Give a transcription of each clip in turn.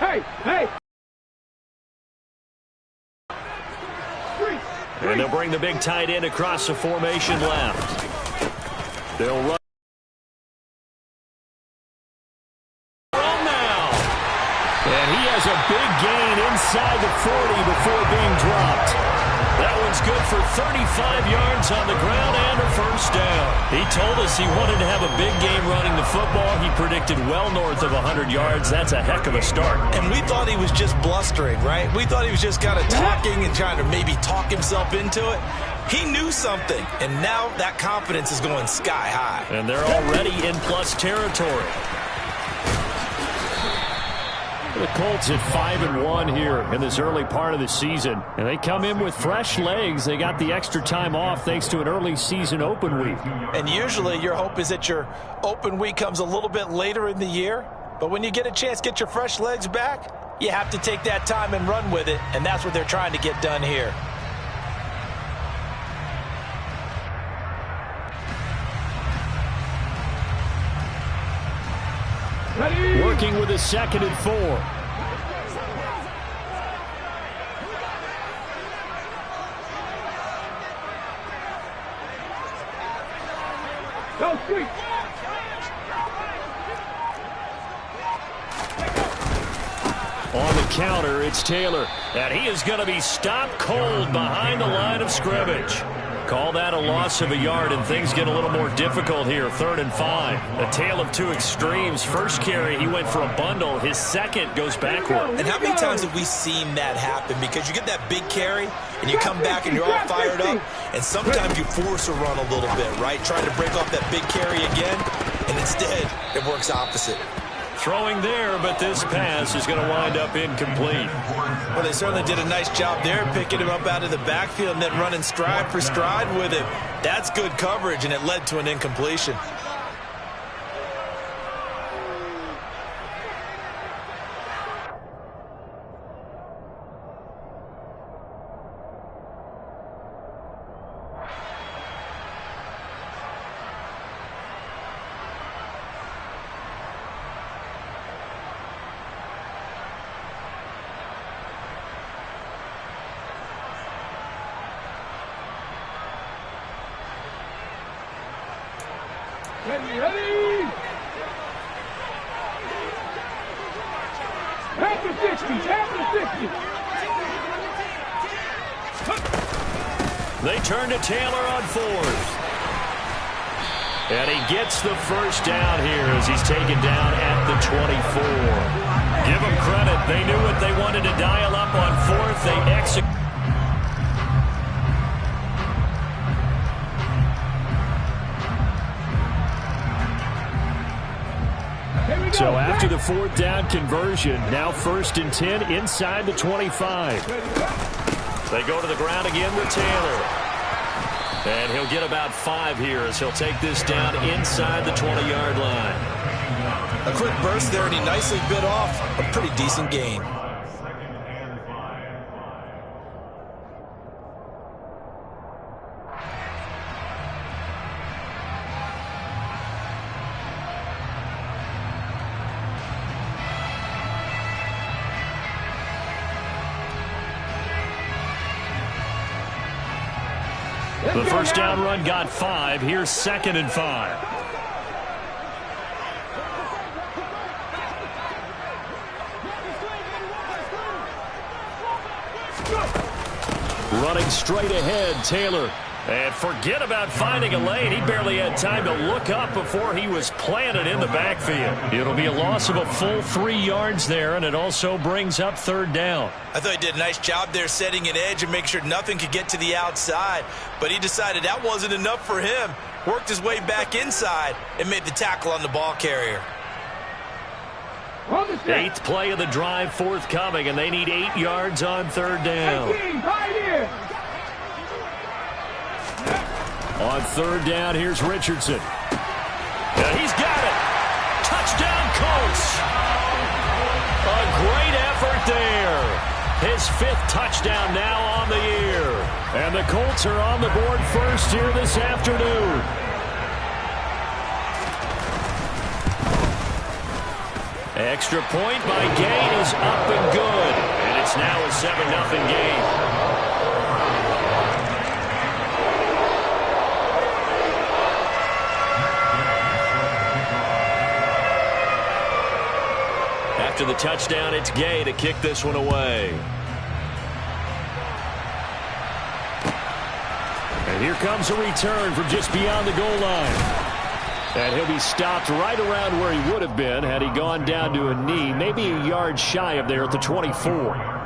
Hey! And they'll bring the big tight end across the formation left. They'll run. Now. And he has a big gain inside the 40 before being dropped. That one's good for 35 yards on the ground and a first down. He told us he wanted to have a big game running the football. He predicted well north of 100 yards. That's a heck of a start. And we thought he was just blustering, right? We thought he was just kind of talking and trying to maybe talk himself into it. He knew something, and now that confidence is going sky high. And they're already in plus territory. The Colts at 5-1 here in this early part of the season. And they come in with fresh legs. They got the extra time off thanks to an early season open week. And usually your hope is that your open week comes a little bit later in the year. But when you get a chance to get your fresh legs back, you have to take that time and run with it. And that's what they're trying to get done here. Working with a 2nd and 4. Go, Street! On the counter, it's Taylor. And he is going to be stopped cold behind the line of scrimmage. Call that a loss of a yard, and things get a little more difficult here. 3rd and 5. A tale of two extremes. First carry, he went for a bundle. His second goes backward. And how many times have we seen that happen? Because you get that big carry, and you come back and you're all fired up, and sometimes you force a run a little bit, right? Trying to break off that big carry again, and instead it works opposite. Throwing there, but this pass is going to wind up incomplete. Well, they certainly did a nice job there, picking him up out of the backfield and then running stride for stride with him. That's good coverage, and it led to an incompletion. Ready! After 60, after 60. They turn to Taylor on 4th. And he gets the first down here as he's taken down at the 24. Give them credit. They knew what they wanted to dial up on 4th. They executed. So after the 4th down conversion, now 1st and 10 inside the 25. They go to the ground again with Taylor. And he'll get about 5 here as he'll take this down inside the 20-yard line. A quick burst there, and he nicely bit off a pretty decent gain. The first down run got 5. Here's 2nd and 5. Running straight ahead, Taylor. And forget about finding a lane. He barely had time to look up before he was planted in the backfield. It'll be a loss of a full 3 yards there, and it also brings up 3rd down. I thought he did a nice job there setting an edge and making sure nothing could get to the outside. But he decided that wasn't enough for him. Worked his way back inside and made the tackle on the ball carrier. 8th play of the drive forthcoming, and they need 8 yards on 3rd down. On 3rd down, here's Richardson. And he's got it. Touchdown, Colts. A great effort there. His 5th touchdown now on the year. And the Colts are on the board first here this afternoon. Extra point by Gain is up and good. And it's now a 7-0 game. After the touchdown, it's Gay to kick this one away. And here comes a return from just beyond the goal line. And he'll be stopped right around where he would have been had he gone down to a knee, maybe a yard shy of there at the 24.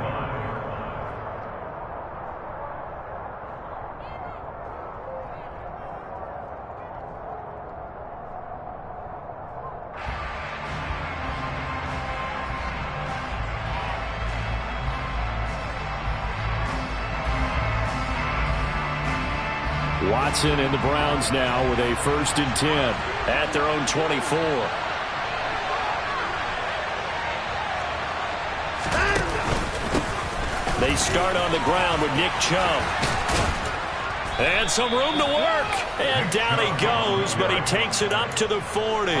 Watson and the Browns now with a 1st and 10 at their own 24. They start on the ground with Nick Chubb. And some room to work. And down he goes, but he takes it up to the 40.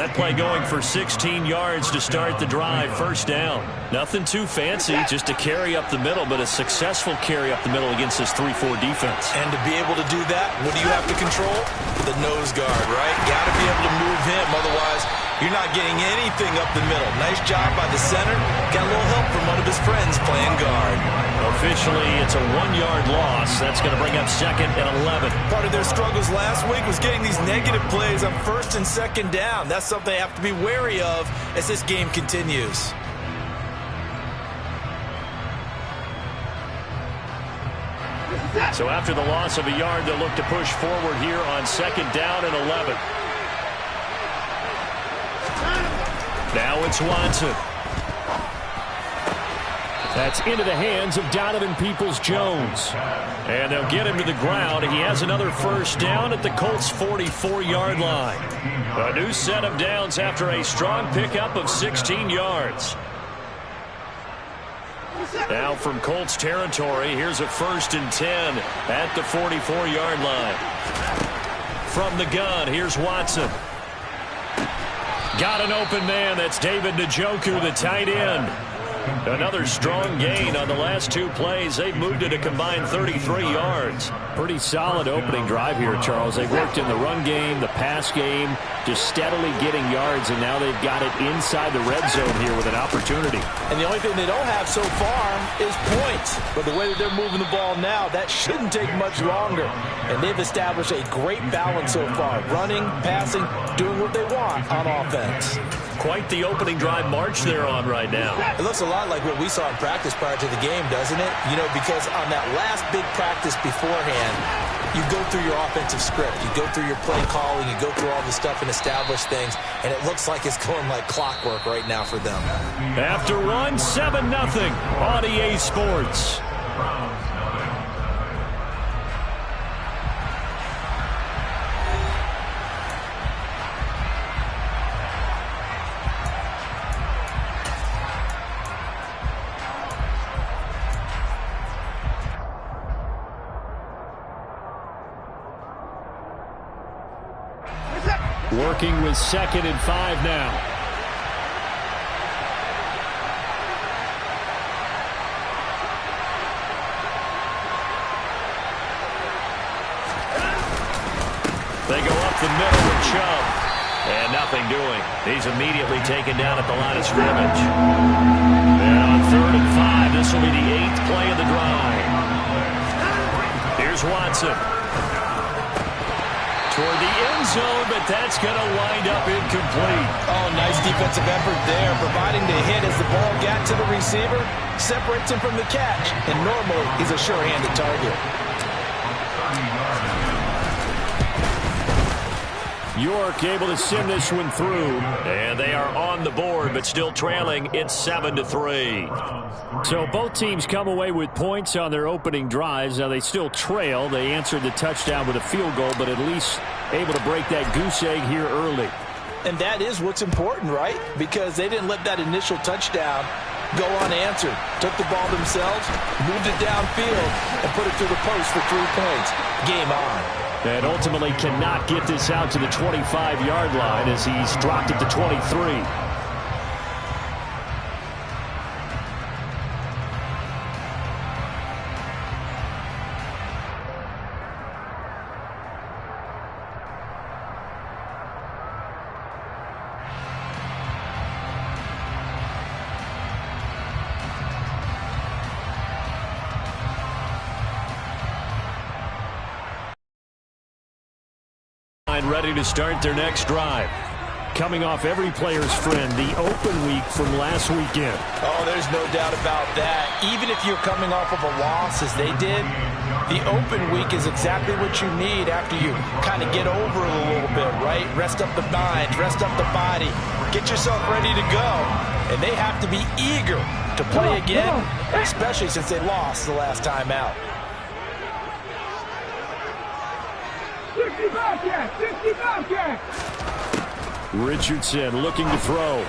That play going for 16 yards to start the drive. 1st down. Nothing too fancy, just a carry up the middle, but a successful carry up the middle against this 3-4 defense. And to be able to do that, what do you have to control? The nose guard, right? Got to be able to move him, otherwise you're not getting anything up the middle. Nice job by the center. Got a little help from one of his friends playing guard. Officially, it's a 1-yard loss. That's going to bring up 2nd and 11. Part of their struggles last week was getting these negative plays on 1st and 2nd down. That's something they have to be wary of as this game continues. So after the loss of a yard, they'll look to push forward here on 2nd down and 11. Now it's Watson. That's into the hands of Donovan Peoples-Jones. And they'll get him to the ground. He has another 1st down at the Colts' 44-yard line. A new set of downs after a strong pickup of 16 yards. Now from Colts territory, here's a 1st and 10 at the 44-yard line. From the gun, here's Watson. Got an open man. That's David Njoku, the tight end. Another strong gain on the last 2 plays. They've moved it a combined 33 yards. Pretty solid opening drive here, Charles. They've worked in the run game, the pass game, just steadily getting yards, and now they've got it inside the red zone here with an opportunity. And the only thing they don't have so far is points. But the way that they're moving the ball now, that shouldn't take much longer. And they've established a great balance so far. Running, passing, doing what they want on offense. Quite the opening drive march they're on right now. It looks a lot like what we saw in practice prior to the game, doesn't it? You know, because on that last big practice beforehand, you go through your offensive script. You go through your play calling. You go through all the stuff and establish things. And it looks like it's going like clockwork right now for them. After one, 7-0 on EA Sports. Working with 2nd and 5 now. They go up the middle with Chubb. And nothing doing. He's immediately taken down at the line of scrimmage. And on 3rd and 5, this will be the 8th play of the drive. Here's Watson. Toward the end zone, but that's going to wind up incomplete. Oh, nice defensive effort there, providing the hit as the ball got to the receiver, separates him from the catch, and normally he's a sure-handed target. York able to send this one through, and they are on the board, but still trailing. It's 7-3. So both teams come away with points on their opening drives. Now they still trail. They answered the touchdown with a field goal, but at least able to break that goose egg here early. And that is what's important, right? Because they didn't let that initial touchdown go unanswered. Took the ball themselves, moved it downfield, and put it through the post for 3 points. Game on. And ultimately cannot get this out to the 25-yard line as he's dropped it to 23. line, ready to start their next drive. Coming off every player's friend, the open week from last weekend. Oh, there's no doubt about that. Even if you're coming off of a loss as they did, the open week is exactly what you need after you kind of get over it a little bit, right? Rest up the mind, rest up the body, get yourself ready to go. And they have to be eager to play again, especially since they lost the last time out. 60 Bobcat! 60 Bobcat! Richardson looking to throw.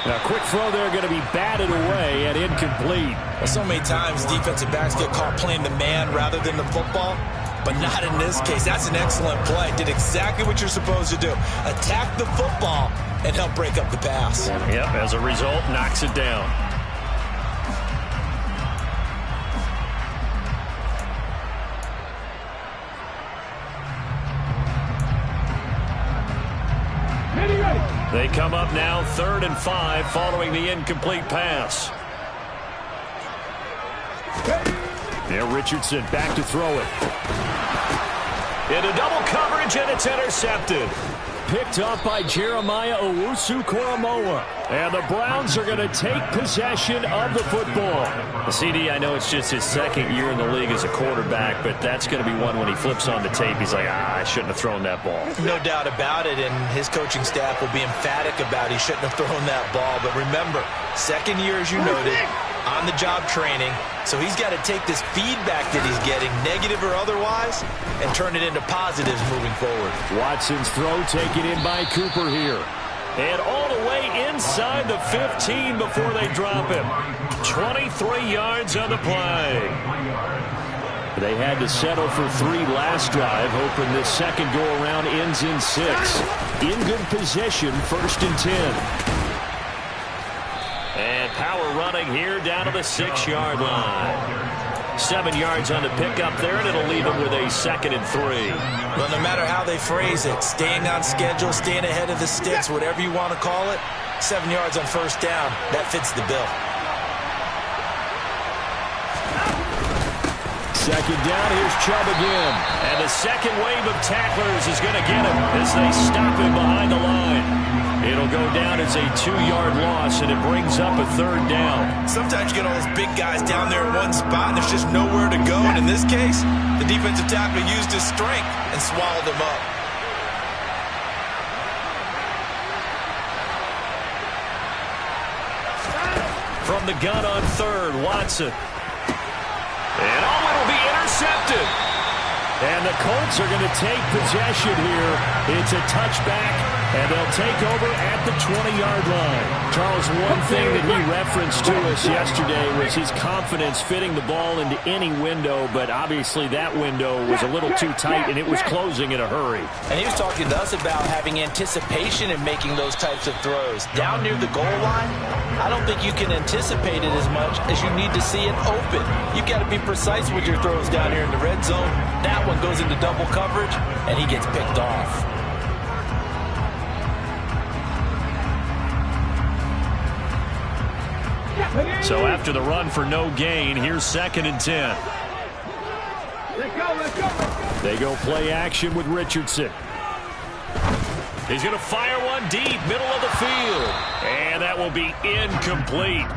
A quick throw there, going to be batted away and incomplete. So many times defensive backs get caught playing the man rather than the football, but not in this case. That's an excellent play. Did exactly what you're supposed to do. Attack the football and help break up the pass. Yep, as a result, knocks it down. They come up now 3rd and 5 following the incomplete pass. There, Richardson back to throw it. Into double coverage, and it's intercepted. Picked up by Jeremiah Owusu-Koramoah. And the Browns are going to take possession of the football. CD, I know it's just his second year in the league as a quarterback, but that's going to be one when he flips on the tape. He's like, I shouldn't have thrown that ball. No doubt about it, and his coaching staff will be emphatic about he shouldn't have thrown that ball. But remember, second year, as you noted, on-the-job training, so he's got to take this feedback that he's getting, negative or otherwise, and turn it into positives moving forward. Watson's throw taken in by Cooper here. And all the way inside the 15 before they drop him. 23 yards on the play. They had to settle for 3 last drive, hoping this second go-around ends in 6. In good position, 1st and 10. And power running here down to the 6-yard line. 7 yards on the pickup there, and it'll leave them with a 2nd and 3. Well, no matter how they phrase it, staying on schedule, staying ahead of the sticks, whatever you want to call it, 7 yards on 1st down, that fits the bill. 2nd down, here's Chubb again. And the second wave of tacklers is going to get him as they stop him behind the line. It'll go down as a 2-yard loss, and it brings up a 3rd down. Sometimes you get all those big guys down there in one spot, and there's just nowhere to go. And in this case, the defensive tackle used his strength and swallowed him up. From the gun on 3rd, Watson. And it'll be intercepted. And the Colts are going to take possession here. It's a touchback, and they'll take over at the 20-yard line. Charles, one thing that he referenced to us yesterday was his confidence fitting the ball into any window, but obviously that window was a little too tight, and it was closing in a hurry. And he was talking to us about having anticipation in making those types of throws. Down near the goal line, I don't think you can anticipate it as much as you need to see it open. You've got to be precise with your throws down here in the red zone. That one goes into double coverage, and he gets picked off. So after the run for no gain, here's 2nd and 10. They go play action with Richardson. He's going to fire one deep, middle of the field. And that will be incomplete.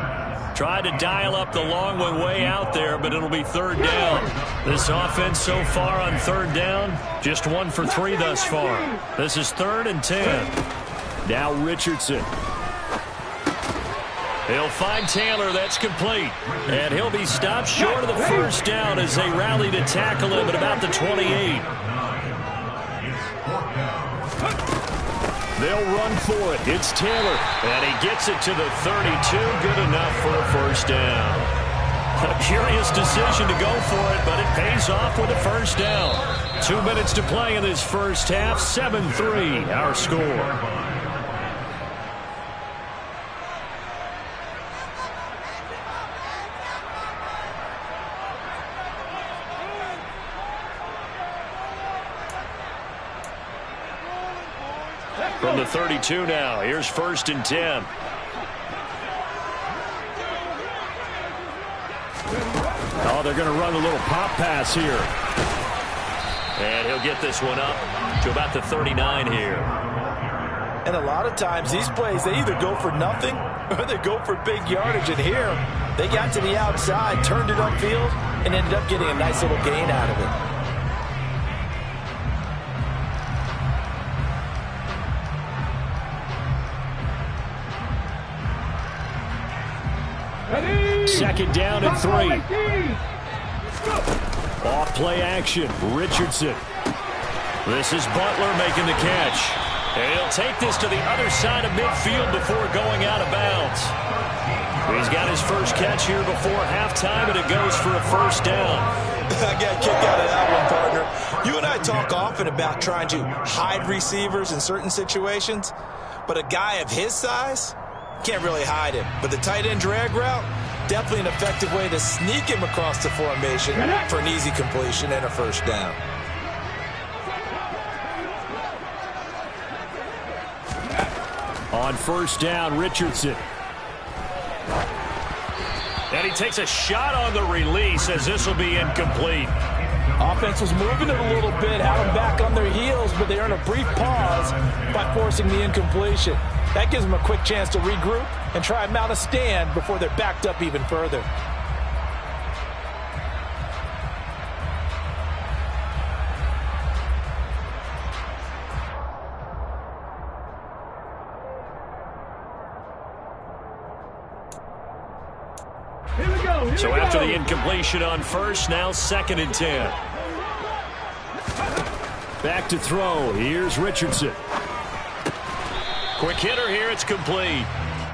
Tried to dial up the long one way out there, but it'll be 3rd down. This offense so far on 3rd down, just 1 for 3 thus far. This is 3rd and 10. Now Richardson. He'll find Taylor. That's complete. And he'll be stopped short of the 1st down as they rally to tackle him at about the 28. They'll run for it. It's Taylor. And he gets it to the 32. Good enough for a 1st down. A curious decision to go for it, but it pays off with a 1st down. 2 minutes to play in this first half. 7-3, our score. From the 32 now, here's 1st and 10. Oh, they're going to run a little pop pass here. And he'll get this one up to about the 39 here. And a lot of times these plays, they either go for nothing or they go for big yardage. And here, they got to the outside, turned it upfield, and ended up getting a nice little gain out of it. Second down and 3. Off play action. Richardson. This is Butler making the catch. And he'll take this to the other side of midfield before going out of bounds. He's got his first catch here before halftime, and it goes for a first down. I got a kick out of that one, partner. You and I talk often about trying to hide receivers in certain situations, but a guy of his size can't really hide him. But the tight end drag route, definitely an effective way to sneak him across the formation for an easy completion and a first down. On first down, Richardson. And he takes a shot on the release as this will be incomplete. Offense was moving it a little bit, had them back on their heels, but they earn a brief pause by forcing the incompletion. That gives them a quick chance to regroup and try and mount a stand before they're backed up even further. So after the incompletion on first, now 2nd and 10. Back to throw. Here's Richardson. Quick hitter here. It's complete.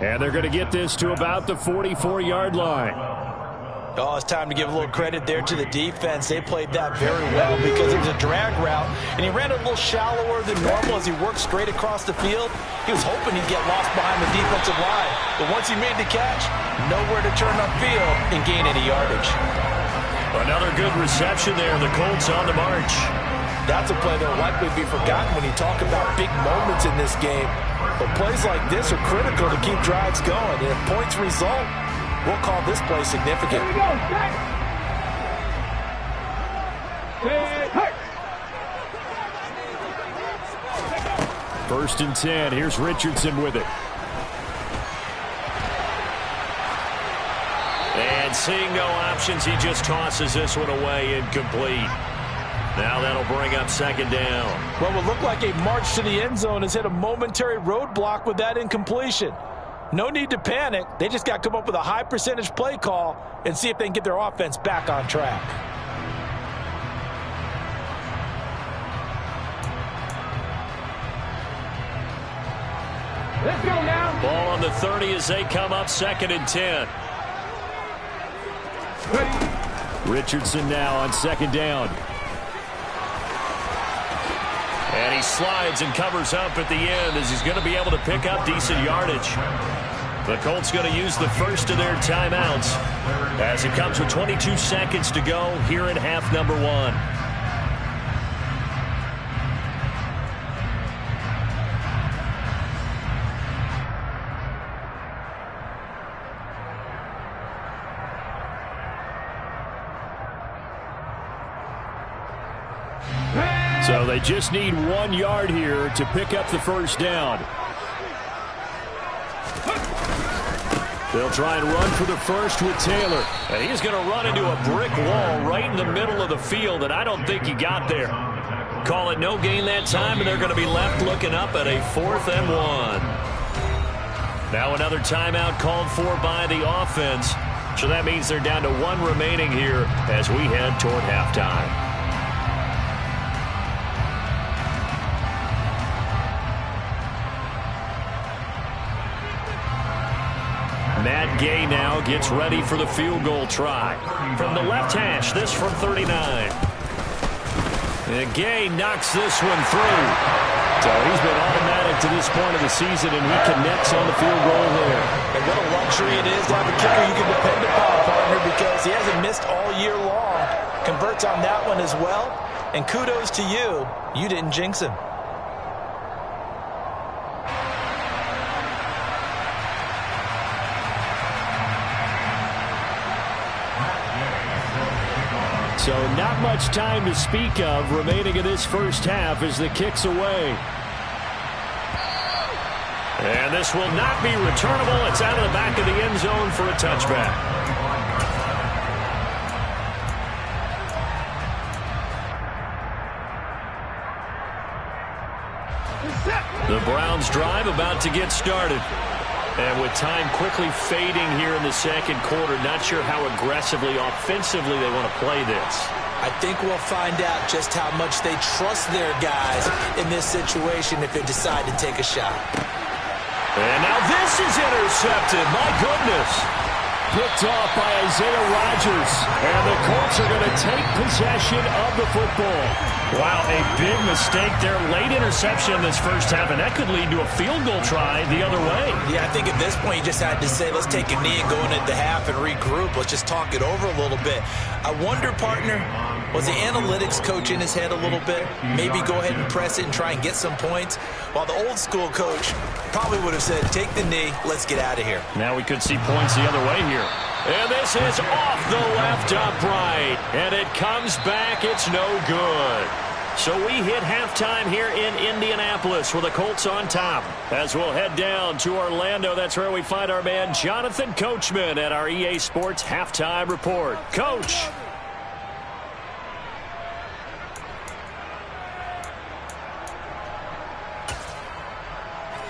And they're going to get this to about the 44-yard line. Oh, it's time to give a little credit there to the defense. They played that very well because it was a drag route, and he ran a little shallower than normal as he worked straight across the field. He was hoping he'd get lost behind the defensive line, but once he made the catch, nowhere to turn upfield and gain any yardage. Another good reception there. The Colts on the march. That's a play that will likely be forgotten when you talk about big moments in this game. But plays like this are critical to keep drives going, and if points result, we'll call this play significant. Here we go, set. Hey. 1st and 10. Here's Richardson with it. And seeing no options, he just tosses this one away, incomplete. Now that'll bring up 2nd down. What will look like a march to the end zone has hit a momentary roadblock with that incompletion. No need to panic. They just got to come up with a high percentage play call and see if they can get their offense back on track. Let's go now. Ball on the 30 as they come up 2nd and 10. Richardson now on 2nd down. And he slides and covers up at the end as he's going to be able to pick up decent yardage. The Colts going to use the first of their timeouts as it comes with 22 seconds to go here in half number 1. So they just need 1 yard here to pick up the first down. They'll try and run for the first with Taylor. And he's going to run into a brick wall right in the middle of the field, and I don't think he got there. Call it no gain that time, and they're going to be left looking up at a 4th and 1. Now another timeout called for by the offense. So that means they're down to 1 remaining here as we head toward halftime. Matt Gay now gets ready for the field goal try. From the left hash, this from 39. And Gay knocks this one through. So he's been automatic to this point of the season, and he connects on the field goal there. And what a luxury it is to have a kicker you can depend upon, partner, because he hasn't missed all year long. Converts on that one as well. And kudos to you. You didn't jinx him. So not much time to speak of remaining in this first half as the kick's away. And this will not be returnable. It's out of the back of the end zone for a touchback. The Browns drive about to get started. And with time quickly fading here in the second quarter, not sure how aggressively, offensively they want to play this. I think we'll find out just how much they trust their guys in this situation if they decide to take a shot. And now this is intercepted. My goodness. Picked off by Isaiah Rodgers. And the Colts are going to take possession of the football. Wow, a big mistake there. Late interception in this first half, and that could lead to a field goal try the other way. Yeah, I think at this point you just had to say, let's take a knee and go into the half and regroup. Let's just talk it over a little bit. I wonder, partner, was the analytics coach in his head a little bit? Maybe go ahead and press it and try and get some points? While the old school coach probably would have said, take the knee, let's get out of here. Now we could see points the other way here. And this is off the left upright. And it comes back. It's no good. So we hit halftime here in Indianapolis with the Colts on top. As we'll head down to Orlando, that's where we find our man Jonathan Coachman at our EA Sports Halftime Report. Coach.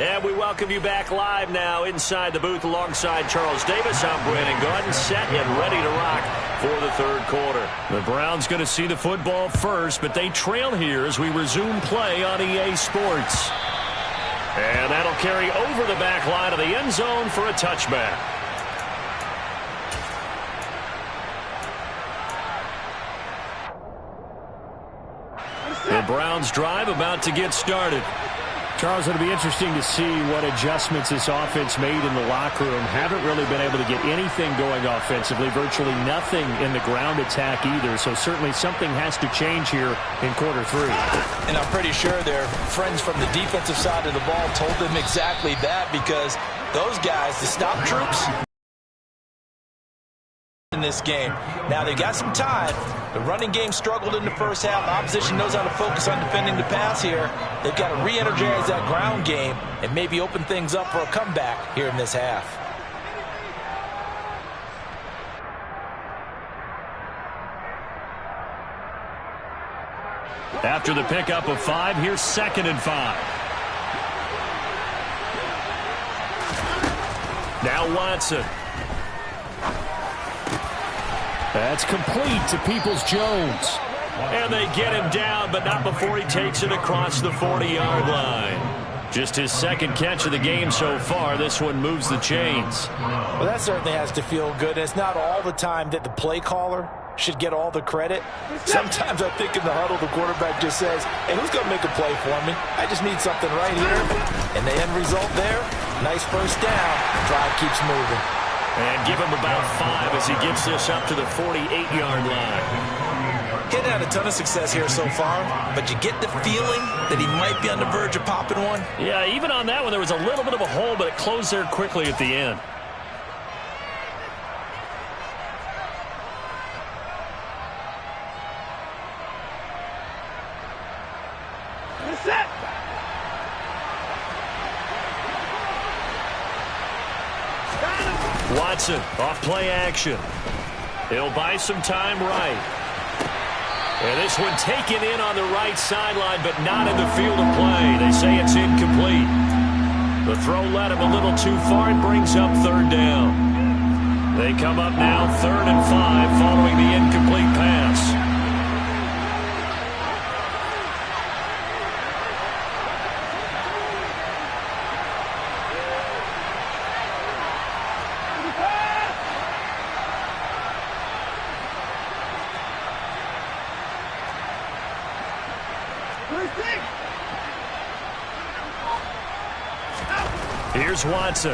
And we welcome you back live now inside the booth alongside Charles Davis. I'm Brandon Gaudin, set and ready to rock for the third quarter. The Browns going to see the football first, but they trail here as we resume play on EA Sports. And that'll carry over the back line of the end zone for a touchback. The Browns drive about to get started. Charles, it'll be interesting to see what adjustments this offense made in the locker room. Haven't really been able to get anything going offensively, virtually nothing in the ground attack either. So certainly something has to change here in quarter three. And I'm pretty sure their friends from the defensive side of the ball told them exactly that, because those guys, the stop troops, in this game. Now they got some time. The running game struggled in the first half. Opposition knows how to focus on defending the pass here. They've got to re-energize that ground game and maybe open things up for a comeback here in this half. After the pickup of 5, here's 2nd and 5. Now Watson. That's complete to Peoples-Jones. And they get him down, but not before he takes it across the 40-yard line. Just his second catch of the game so far. This one moves the chains. Well, that certainly has to feel good. It's not all the time that the play caller should get all the credit. Sometimes I think in the huddle, the quarterback just says, hey, who's going to make a play for me? I just need something right here. And the end result there, nice first down. Drive keeps moving. And give him about 5 as he gets this up to the 48-yard line. He's had a ton of success here so far, but you get the feeling that he might be on the verge of popping one. Yeah, even on that one, there was a little bit of a hole, but it closed there quickly at the end. Set. Watson off play action. He'll buy some time right. And this one taken in on the right sideline, but not in the field of play. They say it's incomplete. The throw led him a little too far and brings up 3rd down. They come up now 3rd and 5 following the incomplete pass. Here's Watson.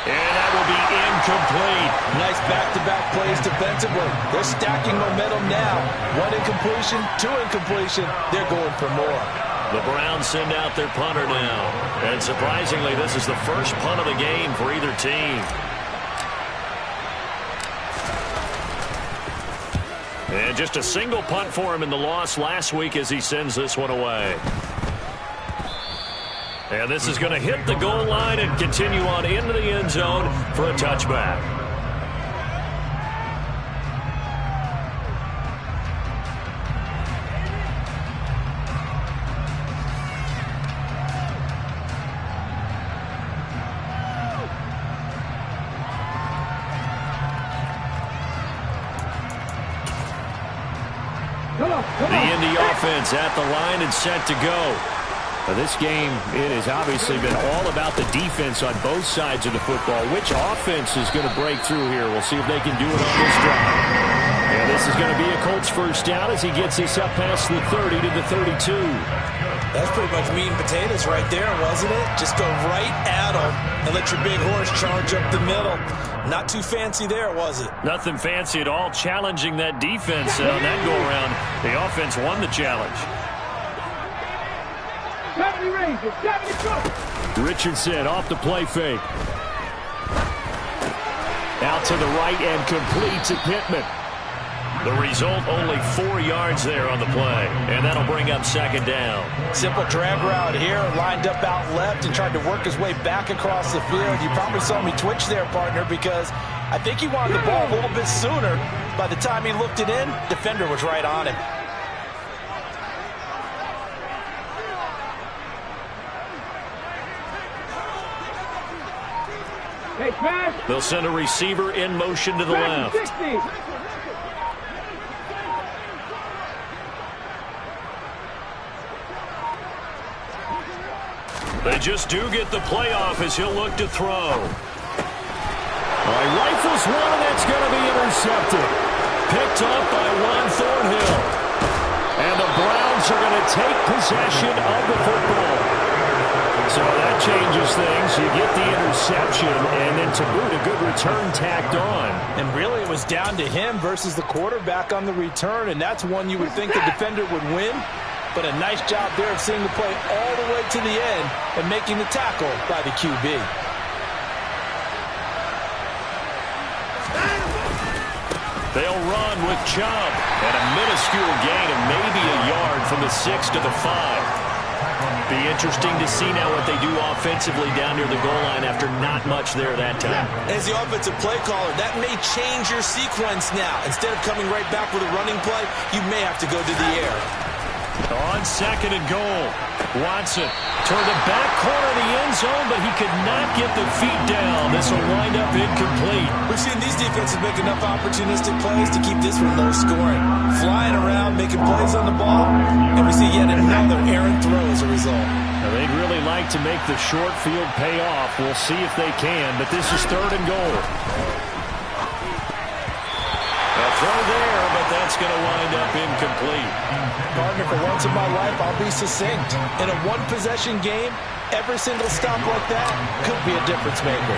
And that will be incomplete. Nice back-to-back plays defensively. They're stacking momentum now. 1 incompletion, 2 incompletion. They're going for more. The Browns send out their punter now. And surprisingly, this is the first punt of the game for either team. And just a single punt for him in the loss last week as he sends this one away. And this is going to hit the goal line and continue on into the end zone for a touchback. The Indy offense at the line and set to go. Now this game, it has obviously been all about the defense on both sides of the football. Which offense is going to break through here? We'll see if they can do it on this drive. And this is going to be a Colts first down as he gets this up past the 30 to the 32. That's pretty much meat and potatoes right there, wasn't it? Just go right at him and let your big horse charge up the middle. Not too fancy there, was it? Nothing fancy at all, challenging that defense. And on that go-around, the offense won the challenge. Richardson off the play fake. Out to the right and complete to Pittman. The result, only 4 yards there on the play. And that'll bring up second down. Simple drag route here, lined up out left and tried to work his way back across the field. You probably saw me twitch there, partner, because I think he wanted the ball a little bit sooner. By the time he looked it in, defender was right on him. They'll send a receiver in motion to the left. They just do get the playoff as he'll look to throw. All right, rifles one, and that's going to be intercepted. Picked up by Juan Thornhill. And the Browns are going to take possession of the football. So that changes things. You get the interception, and then to boot, a good return tacked on. And really, it was down to him versus the quarterback on the return, and that's one you would think the defender would win. But a nice job there of seeing the play all the way to the end and making the tackle by the QB. They'll run with Chubb. And a minuscule gain of maybe a yard from the 6 to the 5. Be interesting to see now what they do offensively down near the goal line after not much there that time. As the offensive play caller, that may change your sequence now. Instead of coming right back with a running play, you may have to go to the air. On second and goal, Watson toward the back corner of the end zone, but he could not get the feet down. This will wind up incomplete. We've seen these defenses make enough opportunistic plays to keep this one low scoring. Flying around, making plays on the ball, and we see yet another errant throw as a result. Now, they'd really like to make the short field pay off. We'll see if they can, but this is third and goal. A throw there, but that's going to wind up incomplete. Partner, for once in my life, I'll be succinct. In a one-possession game, every single stop like that could be a difference maker.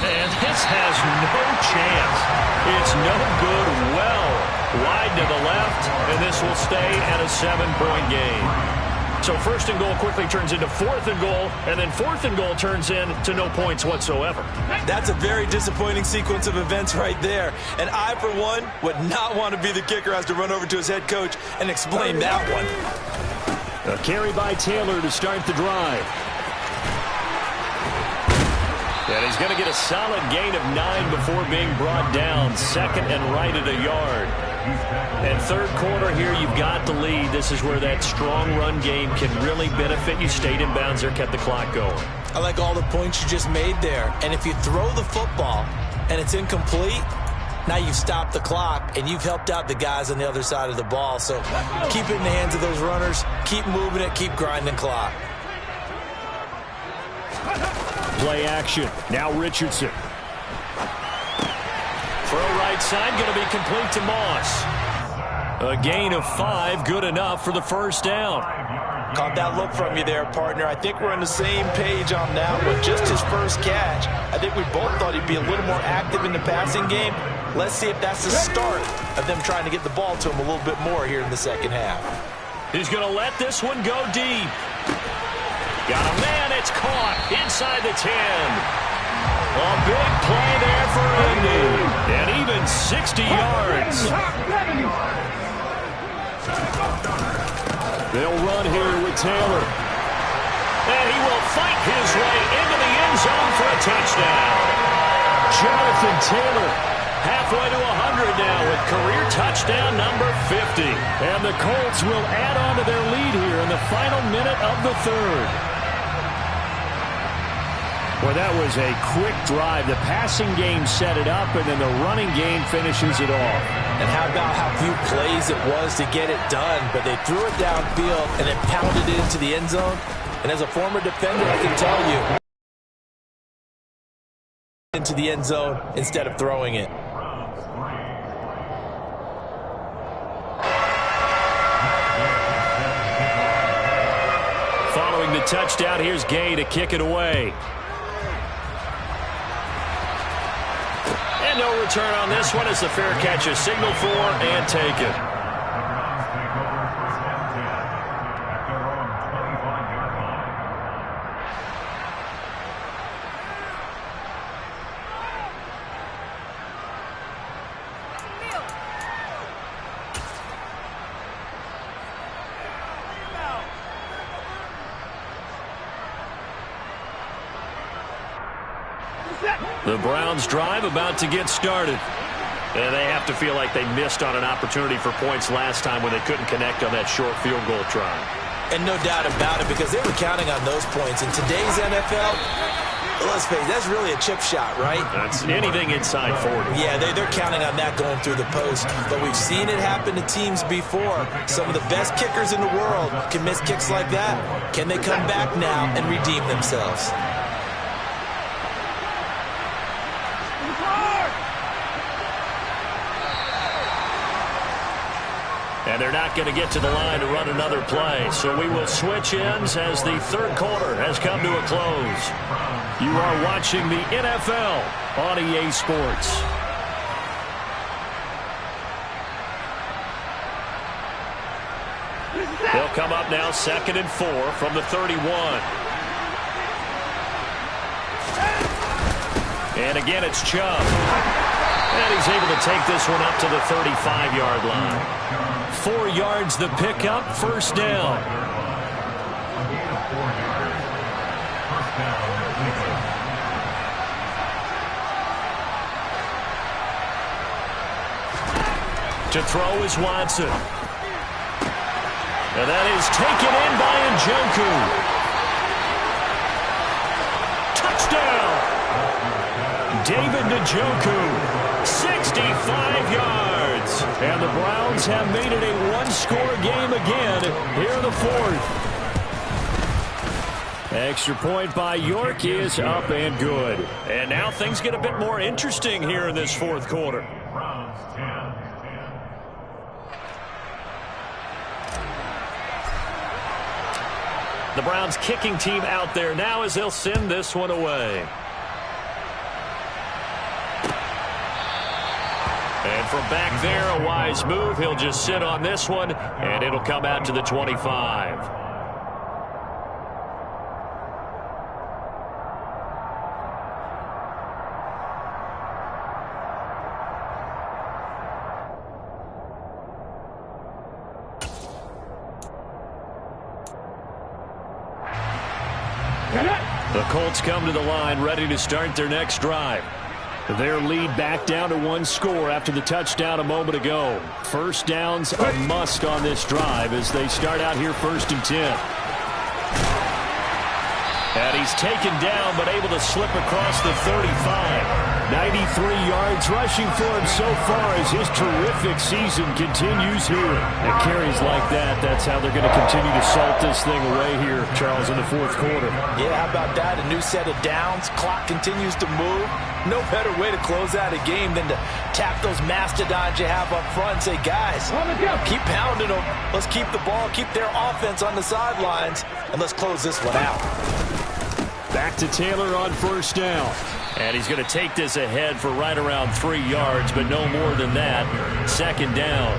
And this has no chance. It's no good. Well wide to the left, and this will stay at a 7-point game. So first and goal quickly turns into fourth and goal, and then fourth and goal turns into no points whatsoever. That's a very disappointing sequence of events right there. And I, for one, would not want to be the kicker who has to run over to his head coach and explain that one. A carry by Taylor to start the drive. And he's going to get a solid gain of 9 before being brought down. Second and right at a yard. And third quarter here, you've got the lead. This is where that strong run game can really benefit you. Stayed in bounds there, kept the clock going. I like all the points you just made there. And if you throw the football and it's incomplete, now you've stopped the clock and you've helped out the guys on the other side of the ball. So keep it in the hands of those runners. Keep moving it. Keep grinding clock. Play action. Now Richardson. Throw right side, going to be complete to Moss. A gain of 5, good enough for the first down. Caught that look from you there, partner. I think we're on the same page on that one. Just his first catch. I think we both thought he'd be a little more active in the passing game. Let's see if that's the start of them trying to get the ball to him a little bit more here in the second half. He's going to let this one go deep. Got a man, it's caught inside the 10. A big play there for Indy. And even 60 yards. They'll run here with Taylor. And he will fight his way into the end zone for a touchdown. Jonathan Taylor, halfway to 100 now with career touchdown number 50. And the Colts will add on to their lead here in the final minute of the third. Well, that was a quick drive. The passing game set it up, and then the running game finishes it off. And how about how few plays it was to get it done, but they threw it downfield and then pounded it into the end zone. And as a former defender, I can tell you, into the end zone instead of throwing it. Following the touchdown, here's Gay to kick it away. And no return on this one as the fair catch is signaled for and taken. The Browns drive about to get started. And they have to feel like they missed on an opportunity for points last time when they couldn't connect on that short field goal try. And no doubt about it, because they were counting on those points. In today's NFL, let's face it, that's really a chip shot, right? That's anything inside 40. Yeah, they're counting on that going through the post. But we've seen it happen to teams before. Some of the best kickers in the world can miss kicks like that. Can they come back now and redeem themselves? And they're not going to get to the line to run another play. So we will switch ends as the third quarter has come to a close. You are watching the NFL on EA Sports. They'll come up now 2nd and 4 from the 31. And again, it's Chubb. And he's able to take this one up to the 35-yard line. 4 yards the pickup, first down. To throw is Watson. And that is taken in by Njoku. Touchdown! David Njoku. 65 yards. And the Browns have made it a one-score game again here in the fourth. Extra point by York is up and good. And now things get a bit more interesting here in this fourth quarter. The Browns kicking team out there now as they'll send this one away. And from back there, a wise move. He'll just sit on this one, and it'll come out to the 25. The Colts come to the line, ready to start their next drive. Their lead back down to one score after the touchdown a moment ago. First down's a must on this drive as they start out here 1st and 10. And he's taken down but able to slip across the 35. 93 yards rushing for him so far as his terrific season continues here. And carries like that, that's how they're going to continue to salt this thing away here, Charles, in the fourth quarter. Yeah, how about that? A new set of downs. Clock continues to move. No better way to close out a game than to tap those mastodons you have up front and say, guys, keep pounding them. Let's keep the ball, keep their offense on the sidelines, and let's close this one out. Back to Taylor on first down. And he's going to take this ahead for right around 3 yards, but no more than that. Second down.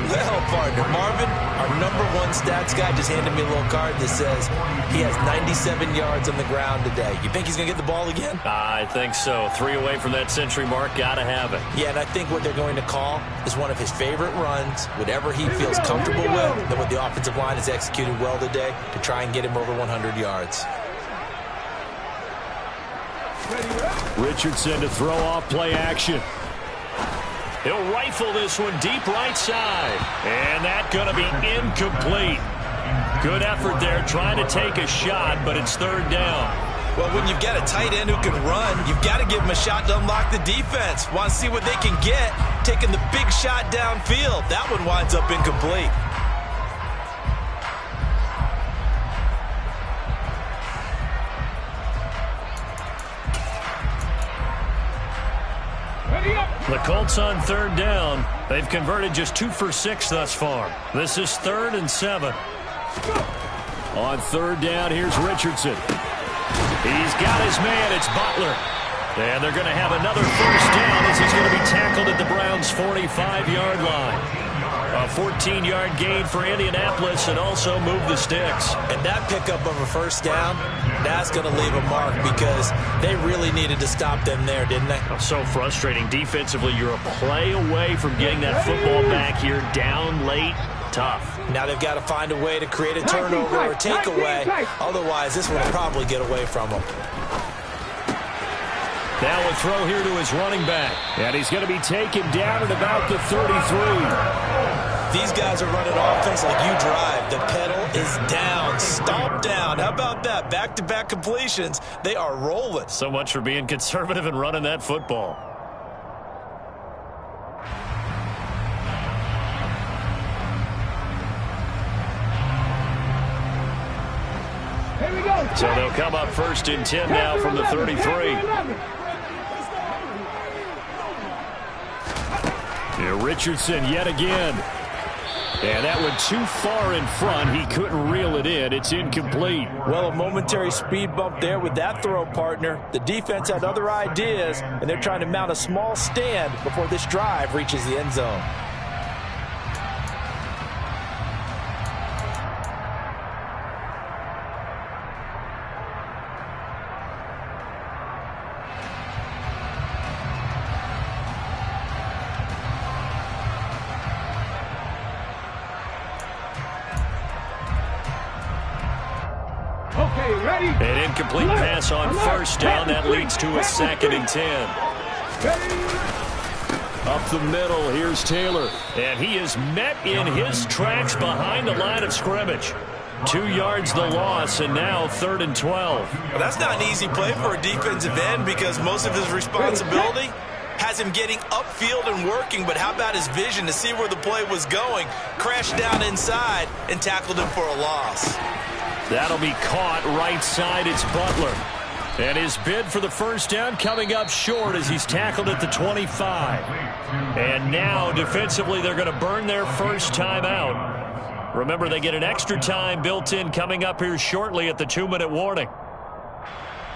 Well, partner. Marvin, our #1 stats guy, just handed me a little card that says he has 97 yards on the ground today. You think he's going to get the ball again? I think so. 3 away from that century mark. Got to have it. Yeah, and I think what they're going to call is one of his favorite runs, whatever he feels comfortable with, and what the offensive line has executed well today to try and get him over 100 yards. Richardson to throw off play action. He'll rifle this one deep right side. And that's going to be incomplete. Good effort there trying to take a shot, but it's 3rd down. Well, when you've got a tight end who can run, you've got to give him a shot to unlock the defense. Want to see what they can get, taking the big shot downfield. That one winds up incomplete. The Colts on 3rd down. They've converted just 2 for 6 thus far. This is 3rd and 7. On 3rd down, here's Richardson. He's got his man. It's Butler. And they're going to have another 1st down as he's going to be tackled at the Browns' 45-yard line. A 14-yard gain for Indianapolis and also move the sticks. And that pickup of a 1st down, that's going to leave a mark because they really needed to stop them there, didn't they? So frustrating. Defensively, you're a play away from getting that football back here down late. Tough. Now they've got to find a way to create a turnover or takeaway. Otherwise, this one will probably get away from them. Now a throw here to his running back. And he's going to be taken down at about the 33. These guys are running offense like you drive. The pedal is down, stomp down. How about that? Back-to-back completions. They are rolling. So much for being conservative and running that football. Here we go. So they'll come up 1st and 10 now from the 33. Yeah, Richardson yet again. And that went too far in front. He couldn't reel it in. It's incomplete. Well, a momentary speed bump there with that throw, partner. The defense had other ideas, and they're trying to mount a small stand before this drive reaches the end zone. An incomplete pass on 1st down. That leads to a 2nd and 10. Up the middle, here's Taylor. And he is met in his tracks behind the line of scrimmage. 2 yards the loss, and now 3rd and 12. Well, that's not an easy play for a defensive end because most of his responsibility has him getting upfield and working, but how about his vision to see where the play was going, crashed down inside, and tackled him for a loss. That'll be caught right side. It's Butler. And his bid for the 1st down coming up short as he's tackled at the 25. And now defensively they're going to burn their 1st time out. Remember, they get an extra time built in coming up here shortly at the 2-minute warning.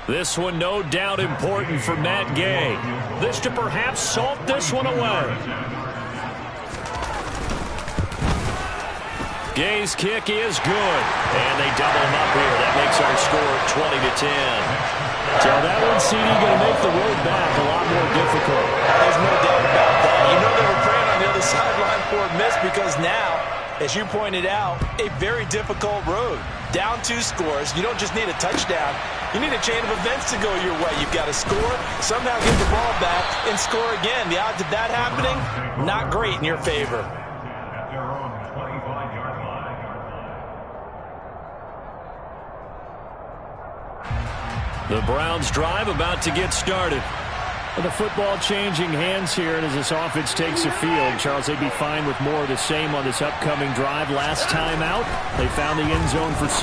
This one no doubt important for Matt Gay. This to perhaps salt this one away. Gay's kick is good. And they double him up here. That makes our score 20-10. So that one, CD, going to make the road back a lot more difficult. There's no doubt about that. You know they were praying on the other sideline for a miss because now, as you pointed out, a very difficult road. Down 2 scores. You don't just need a touchdown. You need a chain of events to go your way. You've got to score, somehow get the ball back, and score again. The odds of that happening, not great in your favor. The Browns drive about to get started. The football changing hands here, and as this offense takes the field, Charles, they'd be fine with more of the same on this upcoming drive. Last time out, they found the end zone for 6.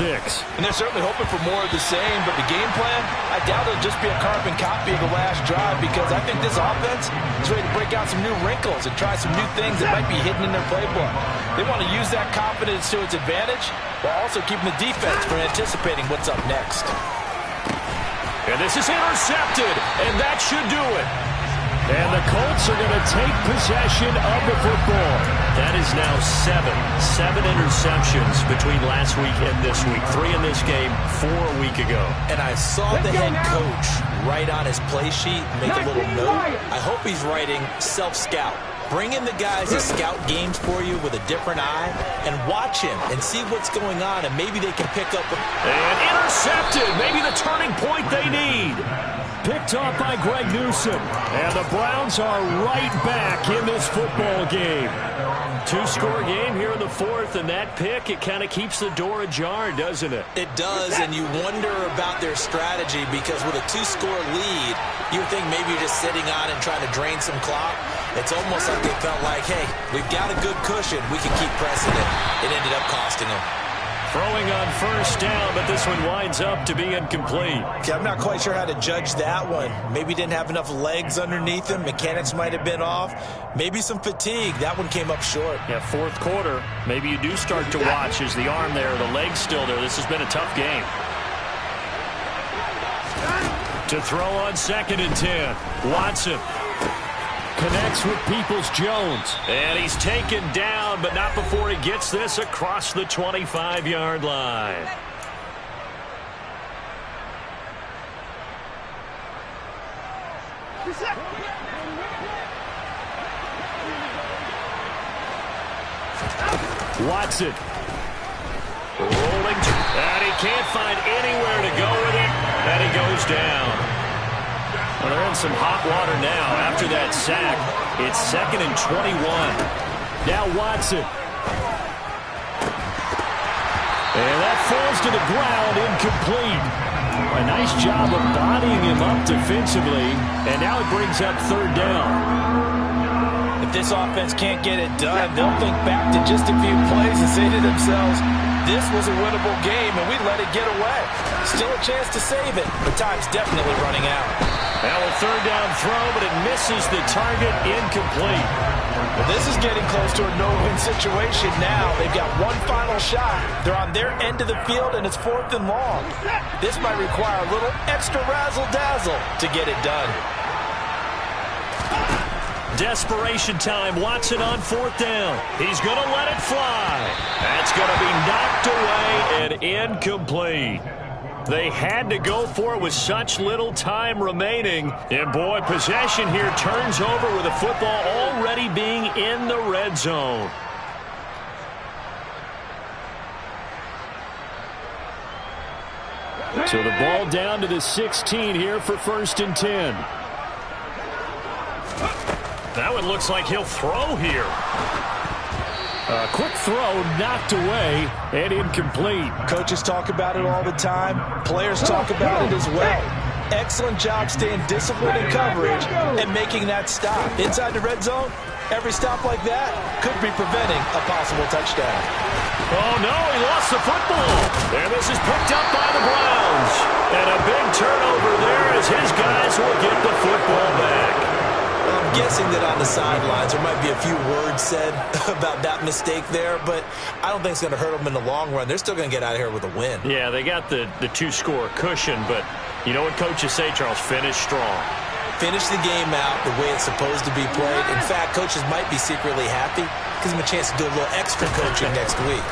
And they're certainly hoping for more of the same, but the game plan, I doubt it'll just be a carbon copy of the last drive because I think this offense is ready to break out some new wrinkles and try some new things that might be hidden in their playbook. They want to use that confidence to its advantage while also keeping the defense from anticipating what's up next. And this is intercepted, and that should do it. And the Colts are going to take possession of the football. That is now seven interceptions between last week and this week. 3 in this game, 4 a week ago. And I saw the head coach write on his play sheet, make a little note. I hope he's writing self-scout. Bring in the guys that scout games for you with a different eye and watch him and see what's going on, and maybe they can pick up. And intercepted. Maybe the turning point they need. Picked off by Greg Newsome. And the Browns are right back in this football game. 2-score game here in the 4th, and that pick, it kind of keeps the door ajar, doesn't it? It does, and you wonder about their strategy, because with a 2-score lead, you think maybe you're just sitting on and trying to drain some clock. It's almost like they felt like, hey, we've got a good cushion. We can keep pressing it. It ended up costing them. Throwing on first down, but this one winds up to be incomplete. Okay, I'm not quite sure how to judge that one. Maybe didn't have enough legs underneath him. Mechanics might have been off. Maybe some fatigue. That one came up short. Yeah, 4th quarter. Maybe you do start to watch. Is the arm there, the leg's still there? This has been a tough game. To throw on 2nd and 10. Watson connects with Peoples-Jones. And he's taken down, but not before he gets this across the 25-yard line. Watson. Rolling. And he can't find anywhere to go with it. And he goes down. Well, they're in some hot water now. After that sack, it's 2nd and 21. Now Watson. And that falls to the ground, incomplete. A nice job of bodying him up defensively. And now it brings up 3rd down. If this offense can't get it done, they'll think back to just a few plays and say to themselves, this was a winnable game, and we let it get away. Still a chance to save it, but time's definitely running out. Now a 3rd down throw, but it misses the target, incomplete. Well, this is getting close to a no-win situation now. They've got one final shot. They're on their end of the field, and it's 4th and long. This might require a little extra razzle-dazzle to get it done. Desperation time. Watson on 4th down. He's going to let it fly. That's going to be knocked away and incomplete. They had to go for it with such little time remaining. And, boy, possession here turns over with the football already being in the red zone. So the ball down to the 16 here for 1st and 10. That one looks like he'll throw here. A quick throw knocked away and incomplete. Coaches talk about it all the time. Players talk about it as well. Excellent job staying disciplined in coverage and making that stop. Inside the red zone, every stop like that could be preventing a possible touchdown. Oh, no, he lost the football. And this is picked up by the Browns. And a big turnover there as his guys will get the football back. I'm guessing that on the sidelines there might be a few words said about that mistake there, but I don't think it's going to hurt them in the long run. They're still going to get out of here with a win. Yeah, they got the 2-score cushion, but you know what coaches say, Charles? Finish strong. Finish the game out the way it's supposed to be played. In fact, coaches might be secretly happy. Gives them a chance to do a little extra coaching next week.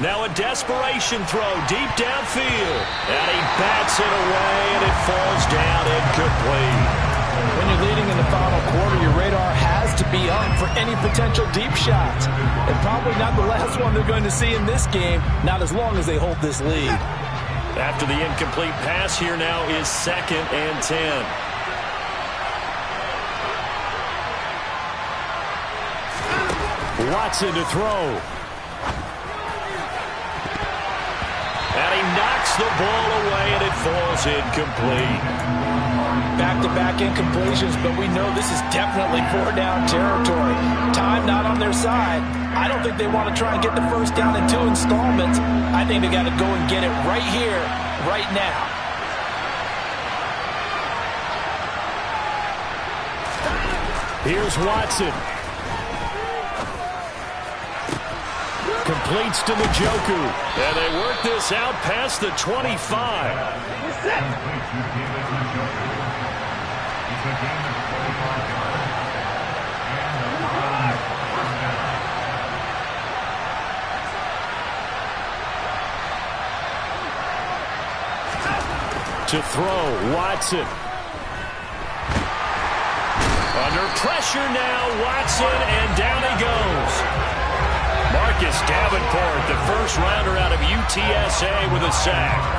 Now a desperation throw deep downfield. And he bats it away, and it falls down incomplete. When you're leading in the final quarter, your radar has to be up for any potential deep shots. And probably not the last one they're going to see in this game, not as long as they hold this lead. After the incomplete pass, here now is 2nd and 10. Watson to throw. And he knocks the ball away, and it falls incomplete. Back-to-back incompletions, but we know this is definitely 4-down territory. Time not on their side. I don't think they want to try and get the first down in 2 installments. I think they got to go and get it right here, right now. Here's Watson. Completes to Njoku. And they work this out past the 25. To throw, Watson. Under pressure now, Watson, and down he goes. Marcus Davenport, the first rounder out of UTSA with a sack.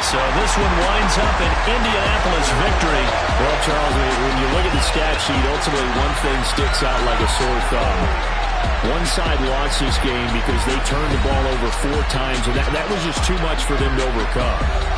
So this one winds up an Indianapolis victory. Well, Charles, when you look at the stat sheet, ultimately one thing sticks out like a sore thumb. One side lost this game because they turned the ball over 4 times, and that was just too much for them to overcome.